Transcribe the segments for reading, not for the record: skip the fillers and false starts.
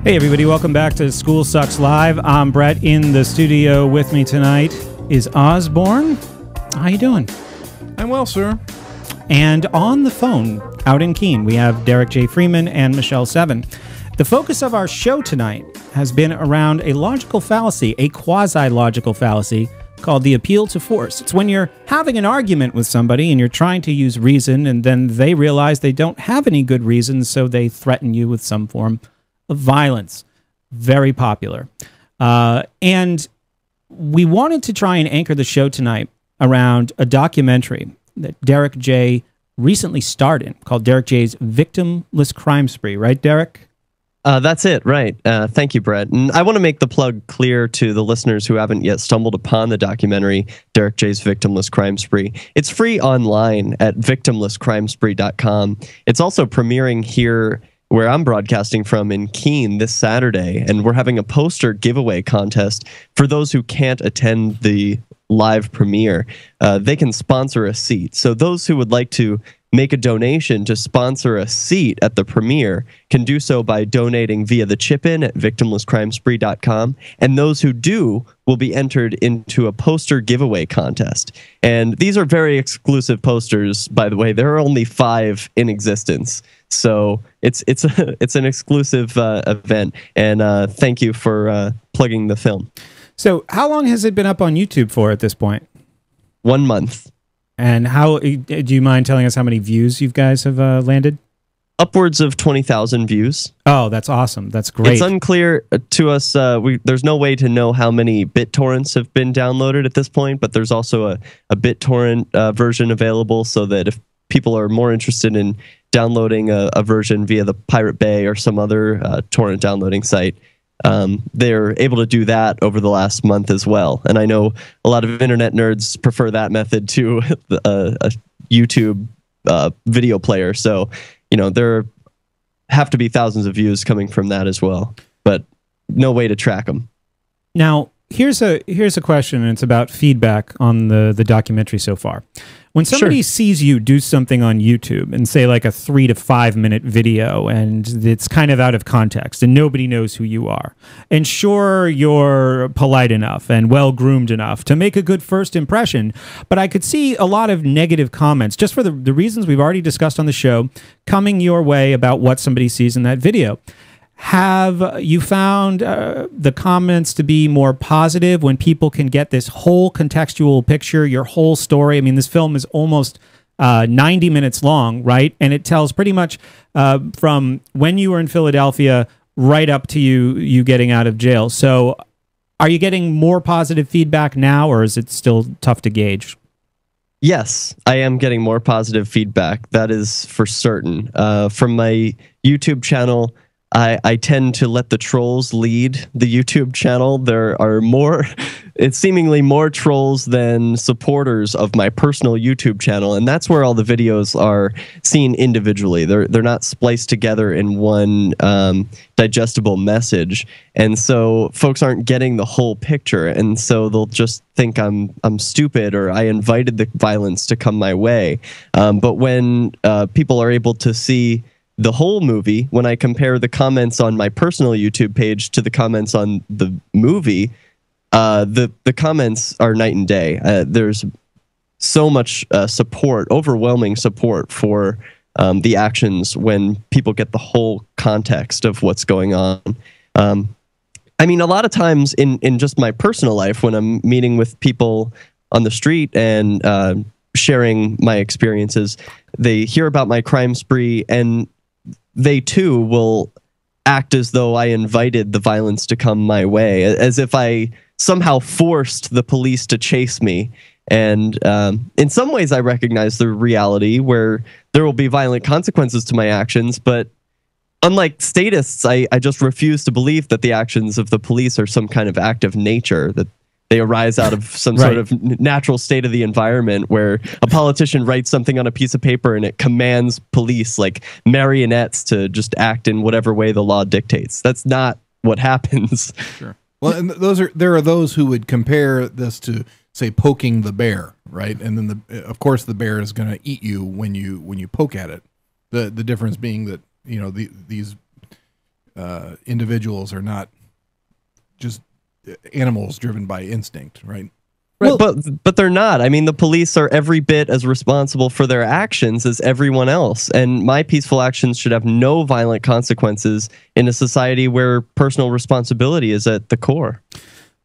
Hey everybody, welcome back to School Sucks Live. I'm Brett. In the studio with me tonight is Osborne. How you doing? I'm well, sir. And on the phone, out in Keene, we have Derrick J, Freeman and Michele Seven. The focus of our show tonight has been around a logical fallacy, a quasi-logical fallacy called the appeal to force. It's when you're having an argument with somebody and you're trying to use reason, and then they realize they don't have any good reasons, so they threaten you with some form of violence. Very popular. And we wanted to try and anchor the show tonight around a documentary that Derrick J recently starred in called Derrick J's Victimless-Crime-Spree. Right, Derrick? That's it, right. Thank you, Brett. And I want to make the plug clear to the listeners who haven't yet stumbled upon the documentary, Derrick J's Victimless-Crime-Spree. It's free online at victimless-crime-spree.com. It's also premiering here where I'm broadcasting from in Keene this Saturday, and we're having a poster giveaway contest for those who can't attend the live premiere. They can sponsor a seat. So those who would like to make a donation to sponsor a seat at the premiere can do so by donating via the chip-in at victimless-crime-spree.com, and those who do will be entered into a poster giveaway contest. And these are very exclusive posters, by the way. There are only 5 in existence. So it's an exclusive event, and thank you for plugging the film. So how long has it been up on YouTube for at this point? 1 month. And how do you mind telling us how many views you guys have landed? Upwards of 20,000 views. Oh, that's awesome. That's great. It's unclear to us. There's no way to know how many BitTorrents have been downloaded at this point, but there's also a BitTorrent version available, so that if people are more interested in downloading a version via the Pirate Bay or some other torrent downloading site, they're able to do that over the last month as well. And I know a lot of internet nerds prefer that method to a YouTube video player. So, you know, there have to be thousands of views coming from that as well, but no way to track them. Now, here's a question, and it's about feedback on the documentary so far. When somebody sees you do something on YouTube and say like a 3 to 5 minute video, and it's kind of out of context and nobody knows who you are, and sure, you're polite enough and well-groomed enough to make a good first impression, but I could see a lot of negative comments just for the reasons we've already discussed on the show coming your way about what somebody sees in that video. Have you found the comments to be more positive when people can get this whole contextual picture, your whole story? I mean, this film is almost 90 minutes long, right? And it tells pretty much from when you were in Philadelphia right up to you getting out of jail. So are you getting more positive feedback now, or is it still tough to gauge? Yes, I am getting more positive feedback. That is for certain. From my YouTube channel, I tend to let the trolls lead the YouTube channel. There are it's seemingly more trolls than supporters of my personal YouTube channel, and that's where all the videos are seen individually. They're not spliced together in one digestible message, and so folks aren't getting the whole picture, and so they'll just think I'm stupid, or I invited the violence to come my way. But when people are able to see the whole movie, when I compare the comments on my personal YouTube page to the comments on the movie, the comments are night and day. There's so much support, overwhelming support for the actions when people get the whole context of what's going on. I mean, a lot of times in just my personal life, when I'm meeting with people on the street and sharing my experiences, they hear about my crime spree, and they too will act as though I invited the violence to come my way, as if I somehow forced the police to chase me. And in some ways, I recognize the reality where there will be violent consequences to my actions. But unlike statists, I just refuse to believe that the actions of the police are some kind of act of nature, that they arise out of some sort of natural state of the environment where a politician writes something on a piece of paper and it commands police like marionettes to just act in whatever way the law dictates. That's not what happens. Sure. Well, and there are those who would compare this to, say, poking the bear, right? And then of course the bear is going to eat you when you poke at it. The difference being that, you know, these individuals are not just animals driven by instinct, right? Right, but they're not. I mean, the police are every bit as responsible for their actions as everyone else. And my peaceful actions should have no violent consequences in a society where personal responsibility is at the core.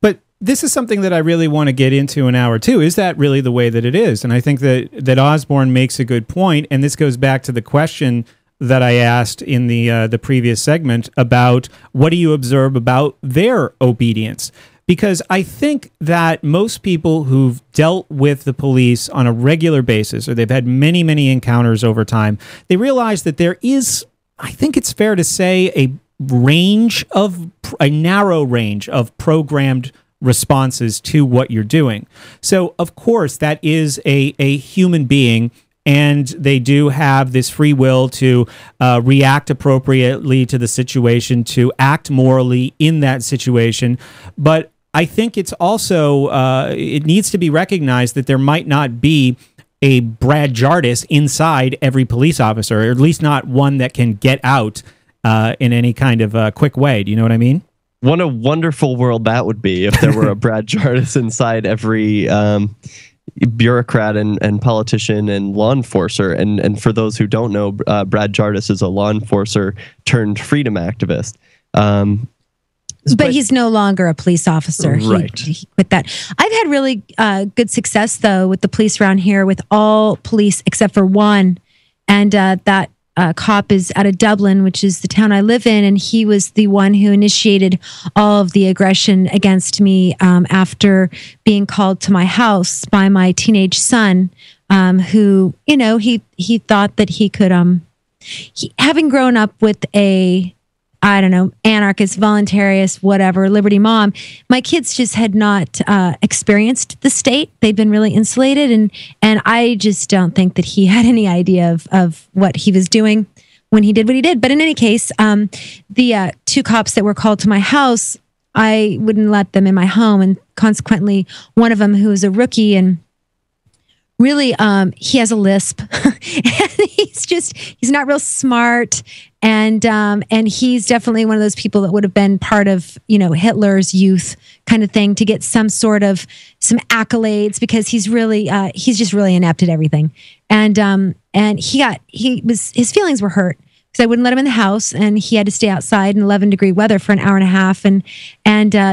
But this is something that I really want to get into in hour two. Is that really the way that it is? And I think that Osborne makes a good point, and this goes back to the question that I asked in the previous segment about what do you observe about their obedience? Because I think that most people who've dealt with the police on a regular basis, or they've had many, many encounters over time, they realize that there is, I think it's fair to say, a narrow range of programmed responses to what you're doing. So, of course, that is a human being, and they do have this free will to react appropriately to the situation, to act morally in that situation. But I think it's also, it needs to be recognized that there might not be a Brad Jarvis inside every police officer, or at least not one that can get out in any kind of quick way. Do you know what I mean? What a wonderful world that would be if there were a Brad Jarvis inside every bureaucrat and politician and law enforcer. And for those who don't know, Brad Jarvis is a law enforcer turned freedom activist. But he's no longer a police officer. Right. He quit that. I've had really good success, though, with the police around here, with all police except for one. And that cop is out of Dublin, which is the town I live in. And he was the one who initiated all of the aggression against me after being called to my house by my teenage son, who, you know, he thought that he could, having grown up with I don't know, anarchist, voluntarist, whatever, liberty mom. My kids just had not experienced the state. They'd been really insulated, and I just don't think that he had any idea of what he was doing when he did what he did. But in any case, the two cops that were called to my house, I wouldn't let them in my home, and consequently, one of them, who was a rookie and really, he has a lisp. And he's not real smart. And he's definitely one of those people that would have been part of, you know, Hitler's youth kind of thing, to get some accolades, because he's just really inept at everything. And his feelings were hurt because I wouldn't let him in the house, and he had to stay outside in 11-degree weather for an hour and a half. And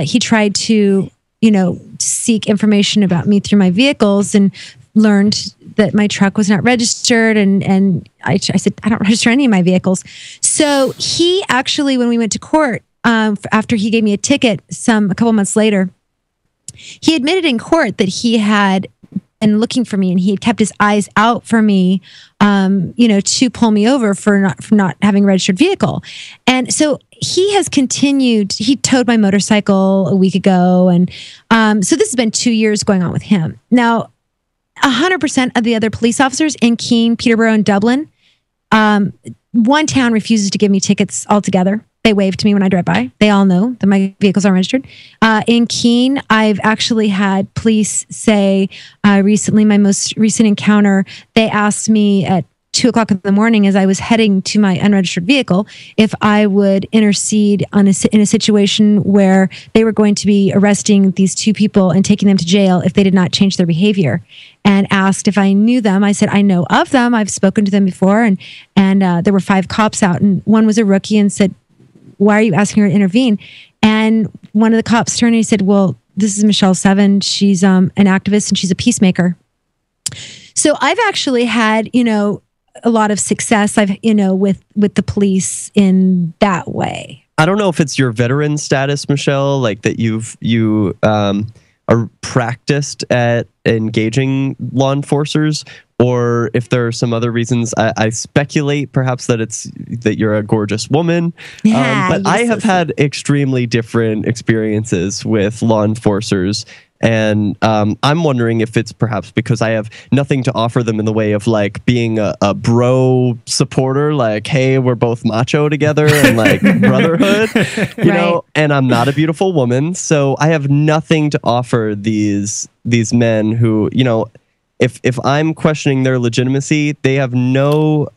he tried to, you know, seek information about me through my vehicles, and learned that my truck was not registered, and I said, I don't register any of my vehicles. So he actually, when we went to court, after he gave me a ticket a couple months later, he admitted in court that he had been looking for me, and he had kept his eyes out for me, you know, to pull me over for not having a registered vehicle. And so he has continued. He towed my motorcycle a week ago, and so this has been 2 years going on with him. Now, 100% of the other police officers in Keene, Peterborough, and Dublin, one town refuses to give me tickets altogether. They wave to me when I drive by. They all know that my vehicles aren't registered. In Keene, I've actually had police say recently, my most recent encounter, they asked me at 2 o'clock in the morning, as I was heading to my unregistered vehicle, if I would intercede in a situation where they were going to be arresting these two people and taking them to jail if they did not change their behavior, and asked if I knew them. I said, I know of them. I've spoken to them before. And there were 5 cops out, and one was a rookie, and said, why are you asking her to intervene? And one of the cops turned and he said, well, this is Michele Seven. She's an activist, and she's a peacemaker. So I've actually had, you know, a lot of success, with the police in that way. I don't know if it's your veteran status, Michele, like that you are practiced at engaging law enforcers, or if there are some other reasons. I speculate perhaps that you're a gorgeous woman, but I have had extremely different experiences with law enforcers. And I'm wondering if it's perhaps because I have nothing to offer them in the way of like being a bro supporter, like, hey, we're both macho together and like brotherhood, you know, and I'm not a beautiful woman. So I have nothing to offer these men who, you know, if I'm questioning their legitimacy, they have no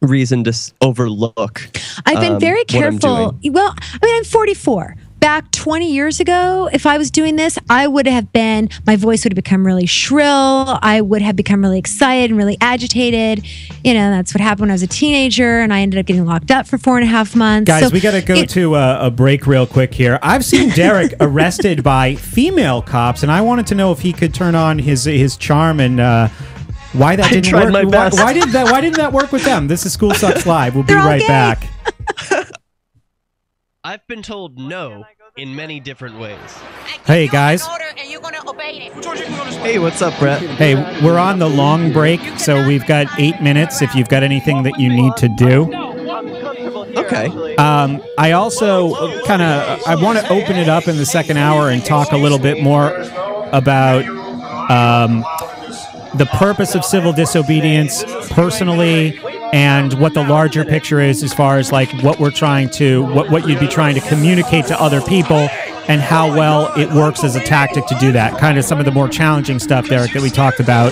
reason to overlook. I've been very careful. Well, I mean, I'm 44. Back 20 years ago, if I was doing this, my voice would have become really shrill. I would have become really excited and really agitated. You know, that's what happened when I was a teenager, and I ended up getting locked up for 4.5 months. Guys, we got to go to a break real quick here. I've seen Derrick arrested by female cops, and I wanted to know if he could turn on his charm and why that didn't work. My best. Why didn't that work with them? This is School Sucks Live. We'll be right back. I've been told no in many different ways. Hey, guys. Hey, what's up, Brett? Hey, we're on the long break, so we've got 8 minutes if you've got anything that you need to do. Okay. I also I want to open it up in the second hour and talk a little bit more about the purpose of civil disobedience personally, and what the larger picture is as far as like what you'd be trying to communicate to other people, and how well it works as a tactic to do that. Kind of some of the more challenging stuff, Derrick, that we talked about.